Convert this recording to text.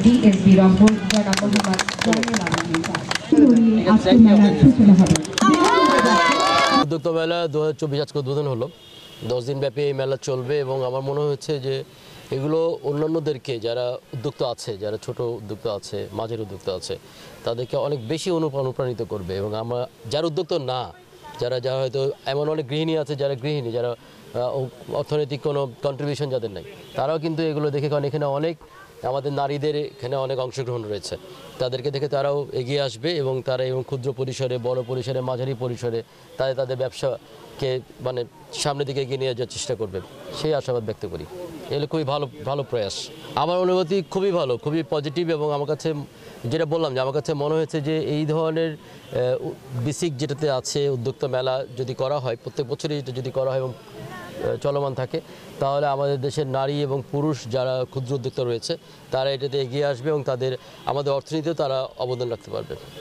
DSB Rangpur জনাব Mohammad Zainul Abedin sir আজকে মেলার সূচনা হবে। উদ্যোক্তা মেলা 2024 আজকে উদ্বোধন হলো। 10 দিন ব্যাপী এই মেলা চলবে এবং আমার মনে হচ্ছে যে এগুলো অন্যান্যদেরকে যারা উদ্যোক্তা আছে, যারা ছোট উদ্যোক্তা আছে, মাঝের উদ্যোক্তা আছে, তাদেরকে অনেক বেশি অনুপ্রাণিত করবে। এবং আমরা যারা উদ্যোক্তা না, যারা হয়তো এমন অনেক গৃহিণী আছে, যারা গৃহিণী, যারা অর্থনৈতিক কোনো কন্ট্রিবিউশন যাদের নাই, তারাও কিন্তু এগুলো দেখে, কারণ এখানে অনেক আমাদের নারীদের এখানে অনেক অংশগ্রহণ রয়েছে, তাদেরকে দেখে তারাও এগিয়ে আসবে এবং তারা এবং ক্ষুদ্র পরিসরে, বড় পরিসরে, মাঝারি পরিসরে তাদের ব্যবসাকে মানে সামনের দিকে এগিয়ে নিয়ে যাওয়ার চেষ্টা করবে, সেই আশাবাদ ব্যক্ত করি। এগুলো খুবই ভালো প্রয়াস। আমার অনুভূতি খুবই ভালো, খুবই পজিটিভ। এবং আমার কাছে যেটা বললাম যে আমার কাছে মনে হয়েছে যে এই ধরনের বেসিক যেটাতে আছে উদ্যোক্তা মেলা যদি করা হয়, প্রত্যেক বছরই এটা যদি করা হয় এবং চলমান থাকে, তাহলে আমাদের দেশের নারী এবং পুরুষ যারা ক্ষুদ্র উদ্যোক্তা রয়েছে তারা এটাতে এগিয়ে আসবে এবং আমাদের অর্থনীতিতেও তারা অবদান রাখতে পারবে।